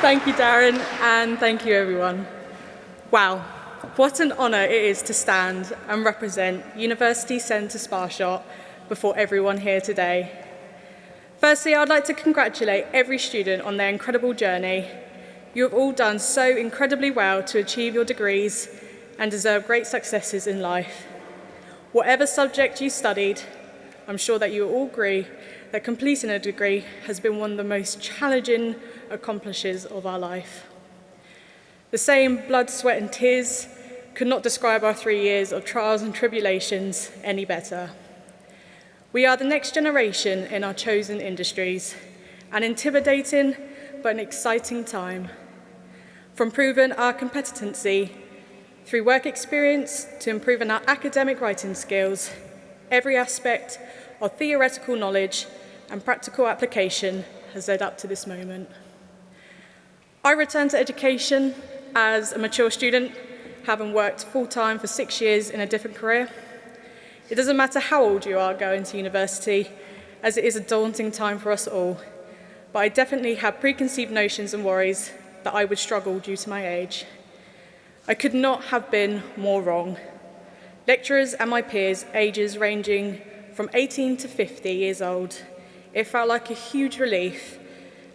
Thank you, Darren, and thank you, everyone. Wow, what an honour it is to stand and represent University Centre Sparsholt before everyone here today. Firstly, I'd like to congratulate every student on their incredible journey. You have all done so incredibly well to achieve your degrees and deserve great successes in life. Whatever subject you studied, I'm sure that you all agree that completing a degree has been one of the most challenging accomplishments of our life. The saying blood, sweat and tears could not describe our 3 years of trials and tribulations any better. We are the next generation in our chosen industries, an intimidating but an exciting time. From proving our competency through work experience to improving our academic writing skills, every aspect of theoretical knowledge and practical application has led up to this moment. I returned to education as a mature student, having worked full-time for 6 years in a different career. It doesn't matter how old you are going to university, as it is a daunting time for us all, but I definitely had preconceived notions and worries that I would struggle due to my age. I could not have been more wrong. Lecturers and my peers, ages ranging from 18 to 50 years old, it felt like a huge relief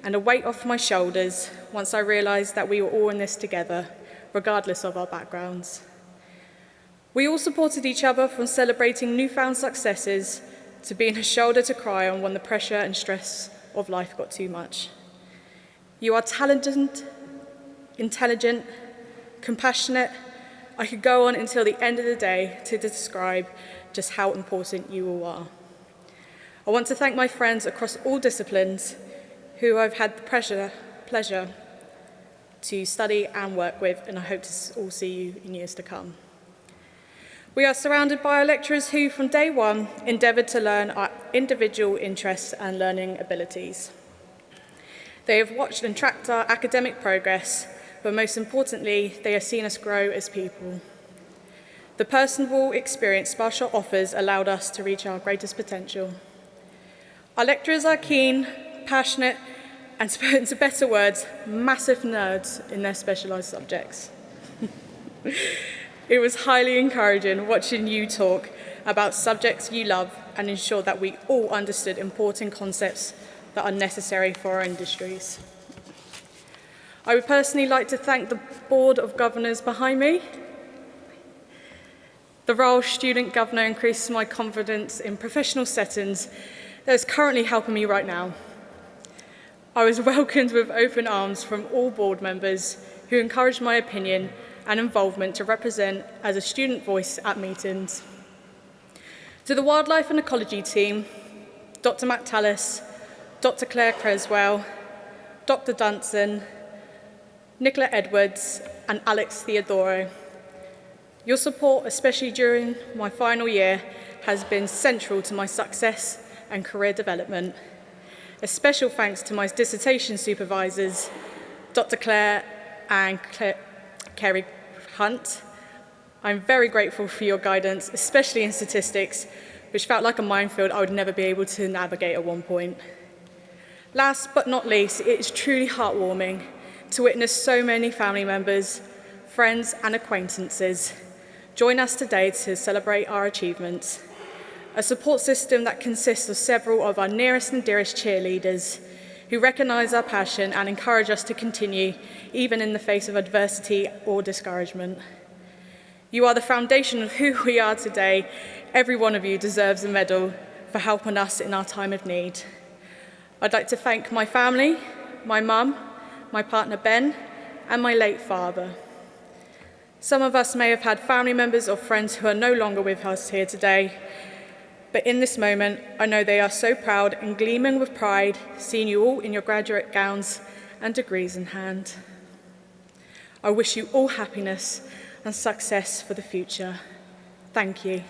and a weight off my shoulders once I realised that we were all in this together, regardless of our backgrounds. We all supported each other from celebrating newfound successes to being a shoulder to cry on when the pressure and stress of life got too much. You are talented, intelligent, compassionate. I could go on until the end of the day to describe just how important you all are. I want to thank my friends across all disciplines who I've had the pleasure to study and work with, and I hope to all see you in years to come. We are surrounded by our lecturers who, from day one, endeavoured to learn our individual interests and learning abilities. They have watched and tracked our academic progress, but most importantly, they have seen us grow as people. The personable experience Sparsholt offers allowed us to reach our greatest potential. Our lecturers are keen, passionate, and to put into better words, massive nerds in their specialised subjects. It was highly encouraging watching you talk about subjects you love and ensure that we all understood important concepts that are necessary for our industries. I would personally like to thank the Board of Governors behind me. The role of student governor increases my confidence in professional settings that is currently helping me right now. I was welcomed with open arms from all board members who encouraged my opinion and involvement to represent as a student voice at meetings. To the Wildlife and Ecology team, Dr. Matt Tallis, Dr. Claire Creswell, Dr. Dunson, Nicola Edwards, and Alex Theodoro. Your support, especially during my final year, has been central to my success and career development. A special thanks to my dissertation supervisors, Dr. Claire and Kerry Hunt. I'm very grateful for your guidance, especially in statistics, which felt like a minefield I would never be able to navigate at one point. Last but not least, it is truly heartwarming to witness so many family members, friends and acquaintances join us today to celebrate our achievements. A support system that consists of several of our nearest and dearest cheerleaders who recognise our passion and encourage us to continue even in the face of adversity or discouragement. You are the foundation of who we are today. Every one of you deserves a medal for helping us in our time of need. I'd like to thank my family, my mum, my partner Ben, and my late father. Some of us may have had family members or friends who are no longer with us here today, but in this moment, I know they are so proud and gleaming with pride, seeing you all in your graduate gowns and degrees in hand. I wish you all happiness and success for the future. Thank you.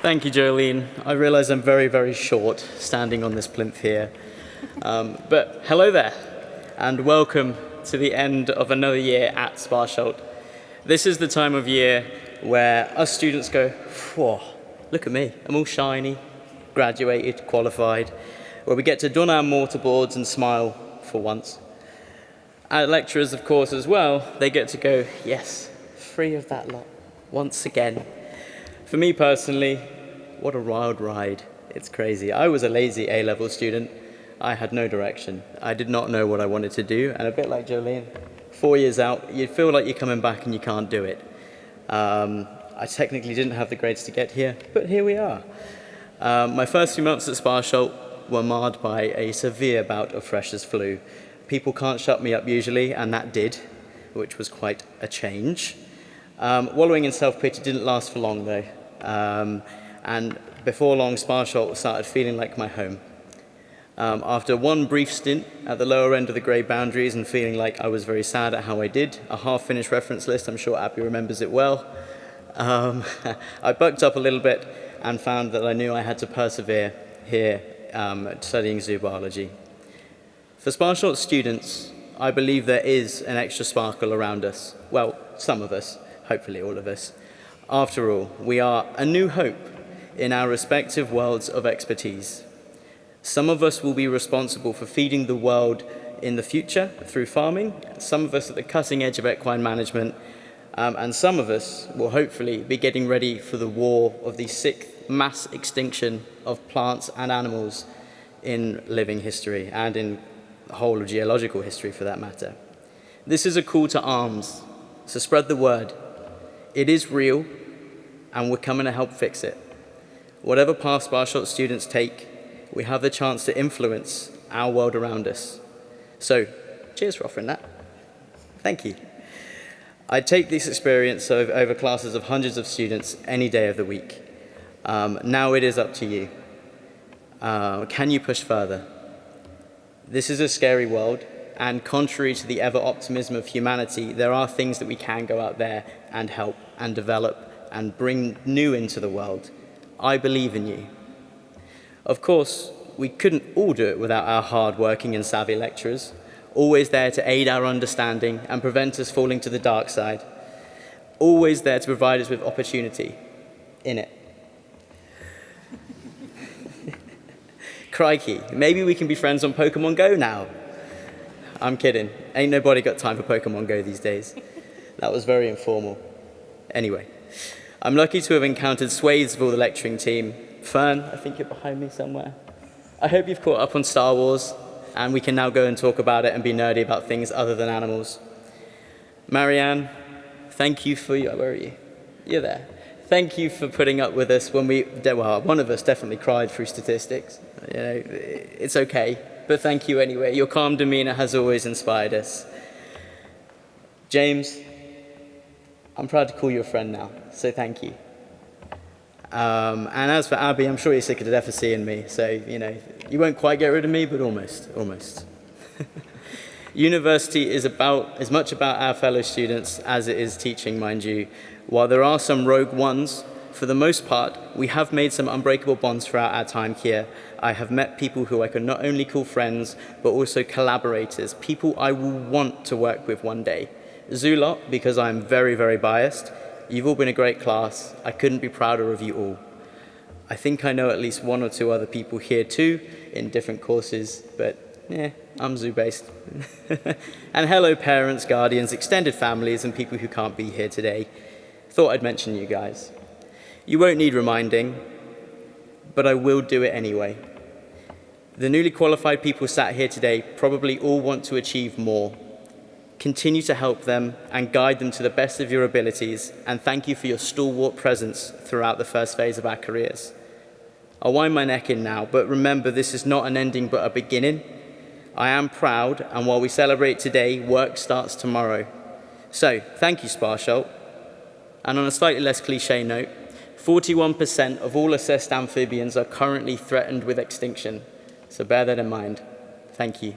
Thank Thank you, Jolene. I realize I'm very, very short standing on this plinth here. But hello there, and welcome to the end of another year at Sparsholt. This is the time of year where us students go, whoa, look at me, I'm all shiny, graduated, qualified, where we get to don our mortarboards and smile for once. Our lecturers, of course, as well, they get to go, yes, free of that lot, once again. For me personally, what a wild ride. It's crazy. I was a lazy A-level student. I had no direction. I did not know what I wanted to do, and a bit like Jolene, 4 years out, you feel like you're coming back and you can't do it. I technically didn't have the grades to get here, but here we are. My first few months at Sparsholt were marred by a severe bout of freshers' flu. People can't shut me up usually, and that did, which was quite a change. Wallowing in self-pity didn't last for long, though. And before long, Sparsholt started feeling like my home. After one brief stint at the lower end of the grade boundaries and feeling like I was very sad at how I did, a half-finished reference list, I'm sure Abby remembers it well, I bucked up a little bit and found that I knew I had to persevere here studying zoology. For Sparsholt students, I believe there is an extra sparkle around us. Well, some of us, hopefully all of us. After all, we are a new hope in our respective worlds of expertise. Some of us will be responsible for feeding the world in the future through farming, some of us at the cutting edge of equine management, and some of us will hopefully be getting ready for the war of the sixth mass extinction of plants and animals in living history, and in the whole of geological history for that matter. This is a call to arms, so spread the word. It is real, and we're coming to help fix it. Whatever path Sparsholt students take, we have the chance to influence our world around us. So, cheers for offering that. Thank you. I take this experience over classes of hundreds of students any day of the week. Now it is up to you. Can you push further? This is a scary world, and contrary to the ever-optimism of humanity, there are things that we can go out there and help and develop and bring new into the world. I believe in you. Of course, we couldn't all do it without our hard-working and savvy lecturers, always there to aid our understanding and prevent us falling to the dark side, always there to provide us with opportunity in it. Crikey, maybe we can be friends on Pokemon Go now. I'm kidding. Ain't nobody got time for Pokemon Go these days. That was very informal. Anyway, I'm lucky to have encountered swathes of all the lecturing team. Fern, I think you're behind me somewhere. I hope you've caught up on Star Wars, and we can now go and talk about it and be nerdy about things other than animals. Marianne, thank you for where are you? You're there. Thank you for putting up with us when one of us definitely cried through statistics. You know, it's okay, but thank you anyway. Your calm demeanor has always inspired us. James, I'm proud to call you a friend now, so thank you. And as for Abby, I'm sure you're sick of death of seeing me, so, you know, you won't quite get rid of me, but almost. University is as much about our fellow students as it is teaching, mind you. While there are some rogue ones, for the most part, we have made some unbreakable bonds throughout our time here. I have met people who I can not only call friends, but also collaborators, people I will want to work with one day. Zulot, because I'm very, very biased. You've all been a great class. I couldn't be prouder of you all. I think I know at least one or two other people here too, in different courses, but yeah, I'm zoo-based. And hello parents, guardians, extended families, and people who can't be here today. Thought I'd mention you guys. You won't need reminding, but I will do it anyway. The newly qualified people sat here today probably all want to achieve more. Continue to help them and guide them to the best of your abilities, and thank you for your stalwart presence throughout the first phase of our careers. I'll wind my neck in now, but remember this is not an ending but a beginning. I am proud, and while we celebrate today, work starts tomorrow. So, thank you, Sparsholt. And on a slightly less cliche note, 41% of all assessed amphibians are currently threatened with extinction, so bear that in mind. Thank you.